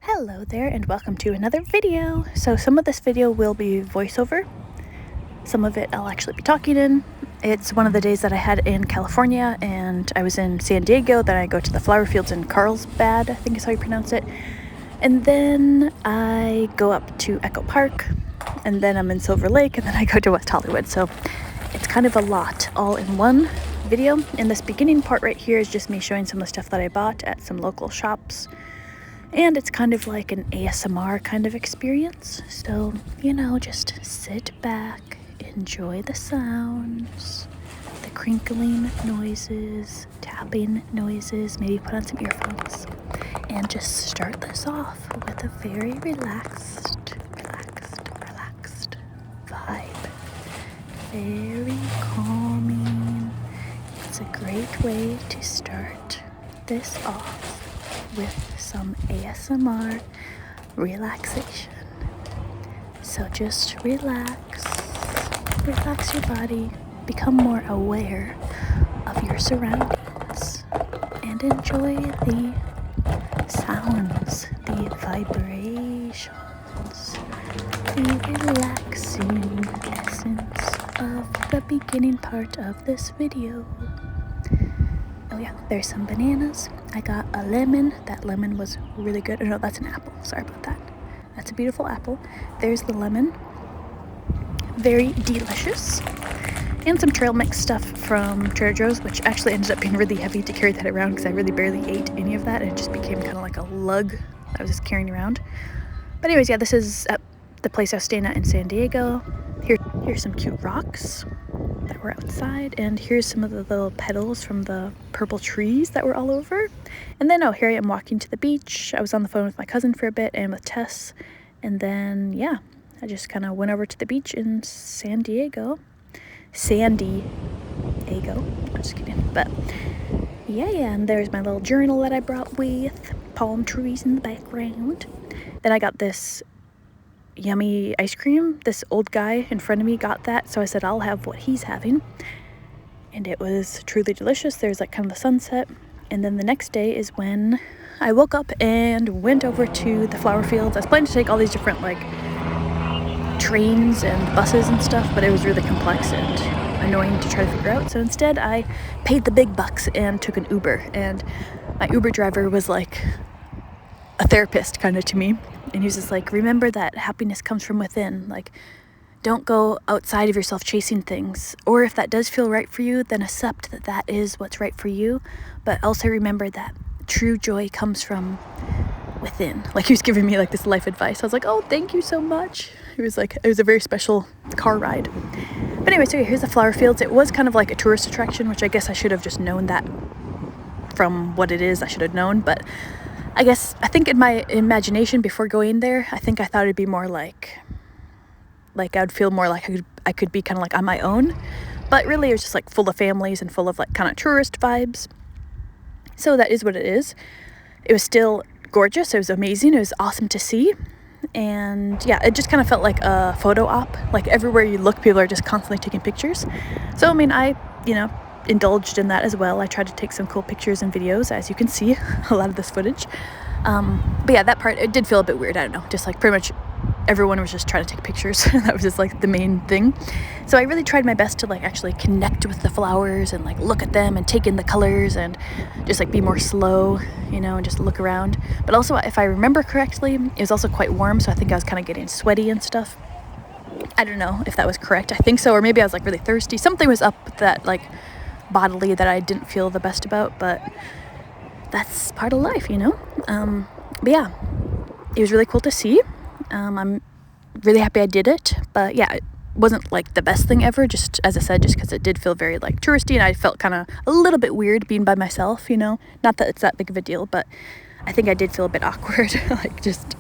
Hello there and welcome to another video. So some of this video will be voiceover. Some of it I'll actually be talking in. It's one of the days that I had in California and I was in San Diego. Then I go to the flower fields in Carlsbad, I think is how you pronounce it. And then I go up to Echo Park and then I'm in Silver Lake and then I go to West Hollywood. So it's kind of a lot all in one video. And this beginning part right here is just me showing some of the stuff that I bought at some local shops. And it's kind of like an ASMR kind of experience. So, just sit back, enjoy the sounds, the crinkling noises, tapping noises, maybe put on some earphones, and just start this off with a very relaxed vibe. Very calming. It's a great way to start this off with some ASMR relaxation. So just relax your body, become more aware of your surroundings, and enjoy the sounds, the vibrations, the relaxing essence of the beginning part of this video. Oh yeah, there's some bananas. I got a lemon. That lemon was really good. Oh no, that's an apple. Sorry about that. That's a beautiful apple. There's the lemon. Very delicious. And some trail mix stuff from Trader Joe's, which actually ended up being really heavy to carry that around because I really barely ate any of that. And it just became kind of like a lug that I was just carrying around. But anyways, yeah, this is at the place I was staying at in San Diego. Here's some cute rocks that were outside, and here's some of the little petals from the purple trees that were all over. And then here I am walking to the beach. I was on the phone with my cousin for a bit and with Tess, and then I just kind of went over to the beach in San Diego. I'm just kidding. But yeah, and there's my little journal that I brought with palm trees in the background. Then I got this yummy ice cream. This old guy in front of me got that, so I said I'll have what he's having, and it was truly delicious. There's like kind of the sunset, and then the next day is when I woke up and went over to the flower fields. I was planning to take all these different like trains and buses and stuff, but it was really complex and annoying to try to figure out, so instead I paid the big bucks and took an Uber. And my Uber driver was like a therapist kind of to me, and he was just like, remember that happiness comes from within. Like, don't go outside of yourself chasing things, or if that does feel right for you, then accept that that is what's right for you, but also remember that true joy comes from within. Like, he was giving me like this life advice. I was like, oh, thank you so much. It was a very special car ride. But anyway, so here's the flower fields. It was kind of like a tourist attraction, which I guess I should have just known that from what it is. I should have known, but I think in my imagination before going there, I thought it'd be more like I'd feel more like I could be kind of like on my own, but really it was just like full of families and full of like kind of tourist vibes. So that is what it is. It was still gorgeous. It was amazing. It was awesome to see. And yeah, it just kind of felt like a photo op. Like everywhere you look, people are just constantly taking pictures. So I mean, I indulged in that as well. I tried to take some cool pictures and videos, as you can see a lot of this footage. But yeah, that part, it did feel a bit weird. I don't know, just like pretty much everyone was just trying to take pictures. That was just like the main thing. So I really tried my best to like actually connect with the flowers and like look at them and take in the colors and just like be more slow, and just look around. But also, if I remember correctly, it was also quite warm, so I think I was kind of getting sweaty and stuff. I don't know if that was correct. I think so, or maybe I was like really thirsty. Something was up that like bodily that I didn't feel the best about, but that's part of life, But yeah, it was really cool to see. I'm really happy I did it, but yeah, it wasn't like the best thing ever, just as I said, just because it did feel very like touristy, and I felt kind of a little bit weird being by myself, not that it's that big of a deal, but I think I did feel a bit awkward. Like, just,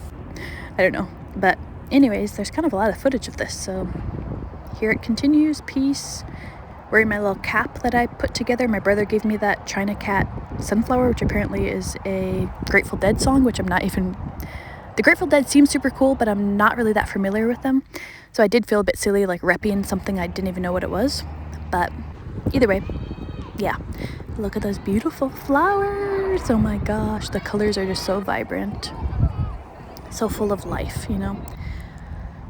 I don't know. But anyways, there's kind of a lot of footage of this, so here it continues. Peace. Wearing my little cap that I put together. My brother gave me that China Cat Sunflower, which apparently is a Grateful Dead song, which I'm not even... The Grateful Dead seems super cool, but I'm not really that familiar with them. So I did feel a bit silly, like repping something I didn't even know what it was. But either way, yeah. Look at those beautiful flowers. Oh my gosh, the colors are just so vibrant. so full of life, you know.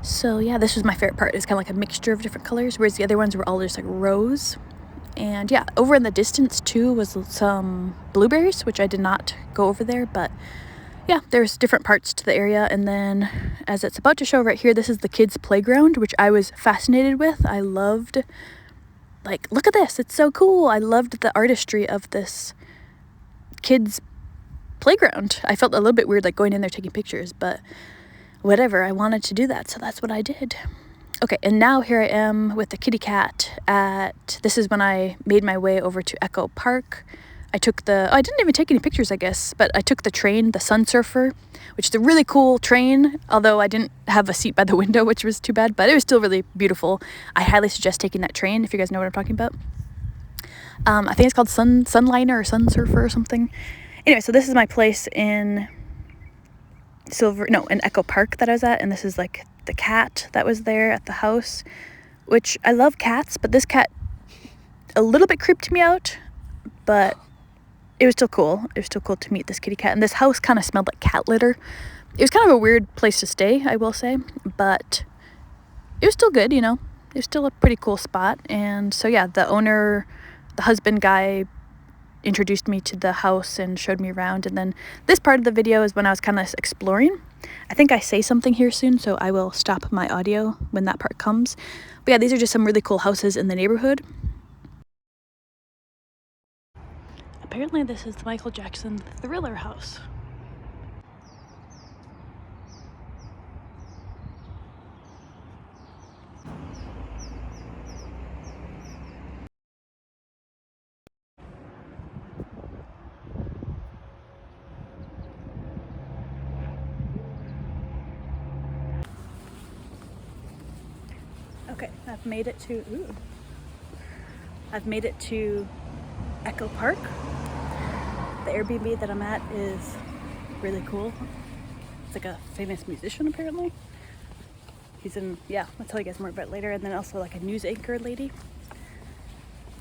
So yeah, this was my favorite part. It's kind of like a mixture of different colors, whereas the other ones were all just like rose. And yeah, over in the distance too was some blueberries, which I did not go over there, but yeah, there's different parts to the area. And then as it's about to show right here, this is the kids' playground, which I was fascinated with. I loved, like, look at this, it's so cool. I loved the artistry of this kids' playground. I felt a little bit weird like going in there taking pictures, but whatever, I wanted to do that, so that's what I did. Okay, and now here I am with the kitty cat this is when I made my way over to Echo Park. I didn't even take any pictures, I guess, but I took the train, the Sun Surfer, which is a really cool train, although I didn't have a seat by the window, which was too bad, but it was still really beautiful. I highly suggest taking that train if you guys know what I'm talking about. I think it's called Sunliner or Sun Surfer or something. Anyway, so this is my place in Echo Park that I was at, and this is like the cat that was there at the house, which I love cats, but this cat a little bit creeped me out, but it was still cool. It was still cool to meet this kitty cat, and this house kind of smelled like cat litter. It was kind of a weird place to stay, I will say, but it was still good, you know. It was still a pretty cool spot. And so yeah, the owner, the husband guy, introduced me to the house and showed me around. And then this part of the video is when I was kind of exploring. I think I say something here soon, so I will stop my audio when that part comes. But yeah, these are just some really cool houses in the neighborhood. Apparently this is the Michael Jackson Thriller house. Okay, I've made it to Echo Park. The Airbnb that I'm at is really cool. It's like a famous musician apparently. I'll tell you guys more about it later. And then also like a news anchor lady.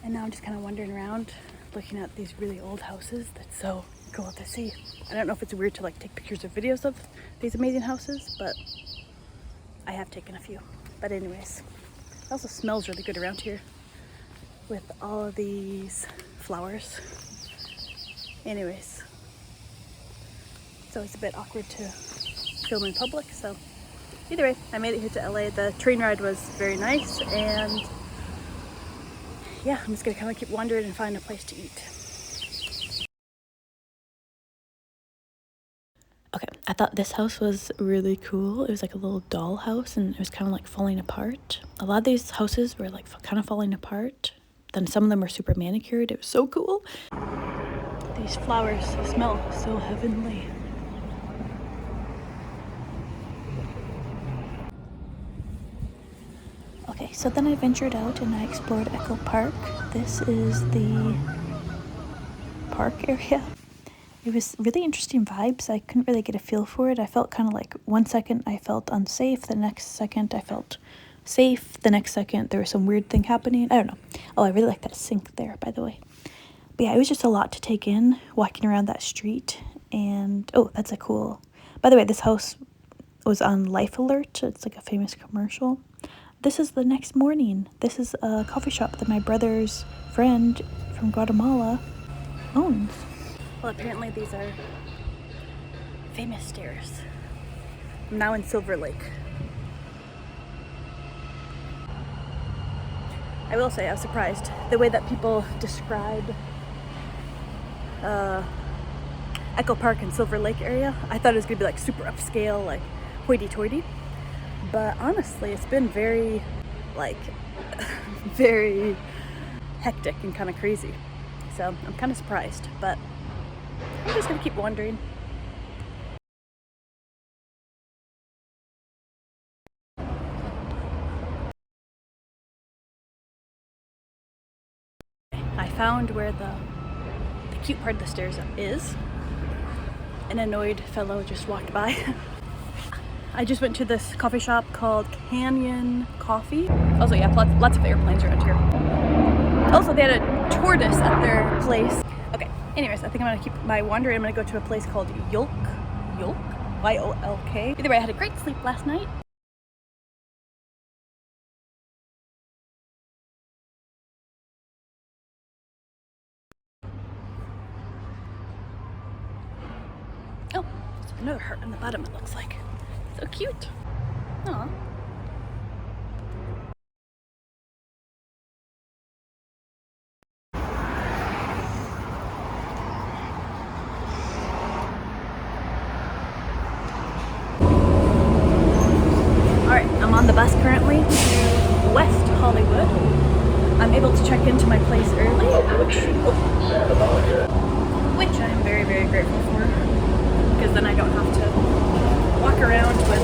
And now I'm just kind of wandering around looking at these really old houses. That's so cool to see. I don't know if it's weird to like take pictures or videos of these amazing houses, but I have taken a few. But anyways, it also smells really good around here with all of these flowers. Anyways, it's always a bit awkward to film in public, so either way, I made it here to LA. The train ride was very nice, and yeah, I'm just gonna kind of keep wandering and find a place to eat. Okay, I thought this house was really cool. It was like a little doll house, and it was kind of like falling apart. A lot of these houses were like kind of falling apart. Then some of them were super manicured. It was so cool. These flowers smell so heavenly. Okay, so then I ventured out and I explored Echo Park. This is the park area. It was really interesting vibes. I couldn't really get a feel for it. I felt kind of like 1 second I felt unsafe, the next second I felt safe, the next second there was some weird thing happening. I don't know. Oh, I really like that sink there, by the way. But yeah, it was just a lot to take in walking around that street. And oh, that's a cool, by the way, this house was on Life Alert. It's like a famous commercial. This is the next morning. This is a coffee shop that my brother's friend from Guatemala owns. Well, apparently these are famous stairs. I'm now in Silver Lake. I will say I was surprised the way that people describe Echo Park and Silver Lake area. I thought it was gonna be like super upscale, like hoity-toity, but honestly it's been very like very hectic and kind of crazy, so I'm kind of surprised, but I'm just gonna keep wandering. I found where the cute part of the stairs is. An annoyed fellow just walked by. I just went to this coffee shop called Canyon Coffee. Also, yeah, lots of airplanes around here. Also, they had a tortoise at their place. Okay, anyways, I think I'm gonna keep my wandering. I'm gonna go to a place called Yolk. Y-O-L-K. Either way, I had a great sleep last night. Oh, there's another heart on the bottom, it looks like. So cute. Aw. Alright, I'm on the bus currently to West Hollywood. I'm able to check into my place early, which I'm very, very grateful for, because then I don't have to walk around with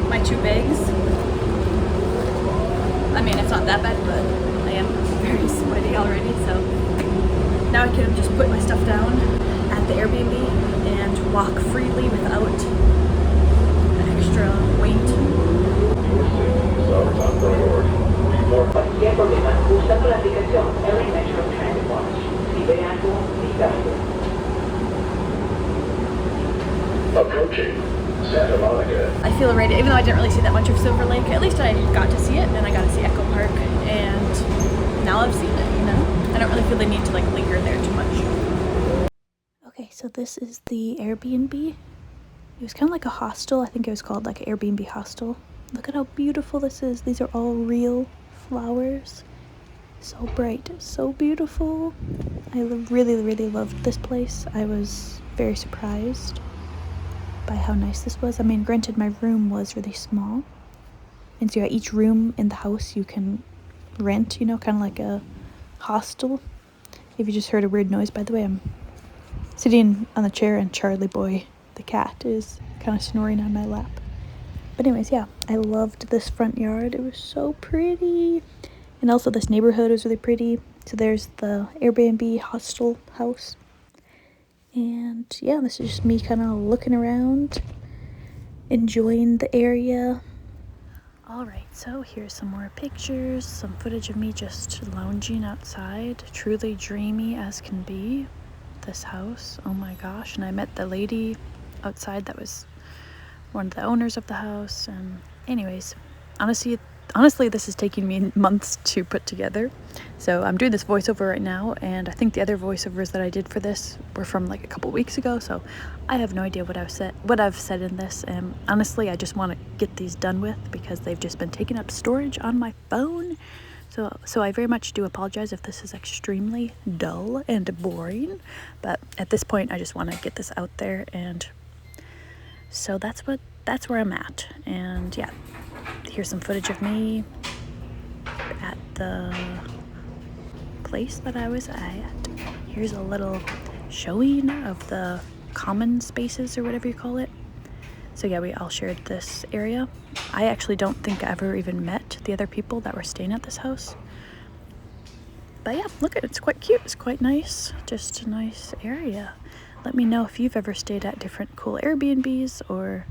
my 2 bags. I mean, it's not that bad, but I am very sweaty already, so now I can just put my stuff down at the Airbnb and walk freely without extra weight. Approaching Santa Monica. I feel ready, even though I didn't really see that much of Silver Lake. At least I got to see it, and I got to see Echo Park, and now I've seen it, you know? I don't really feel the need to like linger there too much. Okay, so this is the Airbnb. It was kind of like a hostel. I think it was called like an Airbnb hostel. Look at how beautiful this is. These are all real flowers. So bright, so beautiful. I really, really loved this place. I was very surprised by how nice this was. I mean, granted, my room was really small. And so yeah, each room in the house you can rent, you know, kind of like a hostel. If you just heard a weird noise, by the way, I'm sitting on the chair and Charlie Boy, the cat, is kind of snoring on my lap. But anyways, yeah, I loved this front yard. It was so pretty. And also this neighborhood was really pretty. So there's the Airbnb hostel house. And yeah, this is just me kind of looking around, enjoying the area. Alright, so here's some more pictures, some footage of me just lounging outside. Truly dreamy as can be. This house, oh my gosh. And I met the lady outside that was one of the owners of the house. And anyways, honestly this is taking me months to put together. So I'm doing this voiceover right now, and I think the other voiceovers that I did for this were from like a couple weeks ago, so I have no idea what I've said in this. And honestly, I just want to get these done with because they've just been taking up storage on my phone. So I very much do apologize if this is extremely dull and boring, but at this point I just want to get this out there, and so that's where I'm at. And yeah, here's some footage of me at the place that I was at. Here's a little showing of the common spaces or whatever you call it. So yeah, we all shared this area. I actually don't think I ever even met the other people that were staying at this house. But yeah, look at it, it's quite cute, it's quite nice. Just a nice area. Let me know if you've ever stayed at different cool Airbnbs or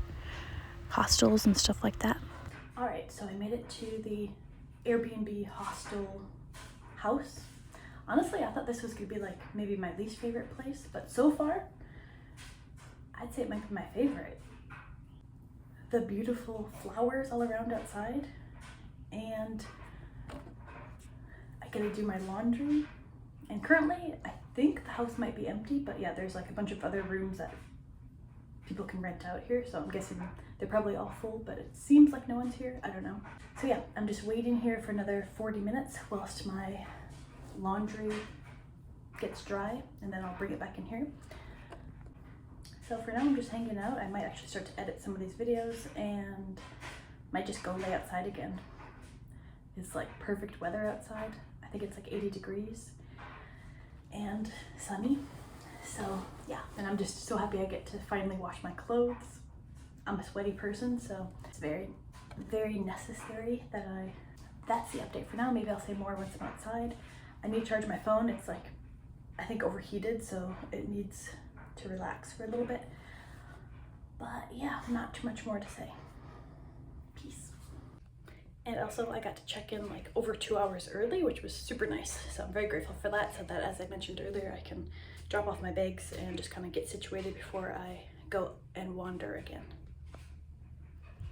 hostels and stuff like that. Alright, so I made it to the Airbnb hostel house. Honestly, I thought this was gonna be like maybe my least favorite place, but so far, I'd say it might be my favorite. The beautiful flowers all around outside, and I get to do my laundry. And currently, I think the house might be empty, but yeah, there's like a bunch of other rooms that people can rent out here, so I'm guessing they're probably all full, but it seems like no one's here. I don't know. So yeah, I'm just waiting here for another 40 minutes whilst my laundry gets dry, and then I'll bring it back in here. So for now, I'm just hanging out. I might actually start to edit some of these videos and might just go lay outside again. It's like perfect weather outside. I think it's like 80 degrees and sunny. So yeah, and I'm just so happy I get to finally wash my clothes. I'm a sweaty person, so it's very, very necessary that that's the update for now. Maybe I'll say more once I'm outside. I need to charge my phone. It's like, I think overheated, so it needs to relax for a little bit. But yeah, not too much more to say. Peace. And also I got to check in like over 2 hours early, which was super nice. So I'm very grateful for that, so that, as I mentioned earlier, I can drop off my bags and just kind of get situated before I go and wander again.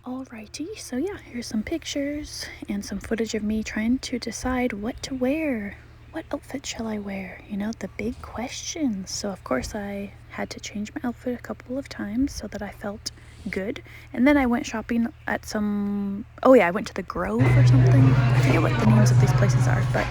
Alrighty, so yeah, here's some pictures and some footage of me trying to decide what to wear. What outfit shall I wear? You know, the big questions. So of course I had to change my outfit a couple of times so that I felt good. And then I went shopping at some, oh yeah, I went to the Grove or something. I forget what the names of these places are, but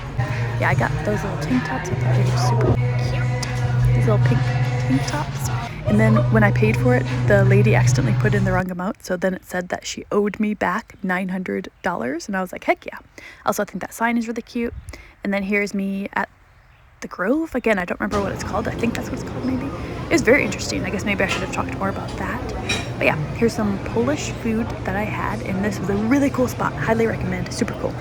yeah, I got those little tank tops. I thought they were super cute. These little pink tank tops. And then when I paid for it, the lady accidentally put in the wrong amount. So then it said that she owed me back $900. And I was like, heck yeah. Also, I think that sign is really cute. And then here's me at the Grove. Again, I don't remember what it's called. I think that's what it's called, maybe. It was very interesting. I guess maybe I should have talked more about that. But yeah, here's some Polish food that I had. And this was a really cool spot. Highly recommend. Super cool.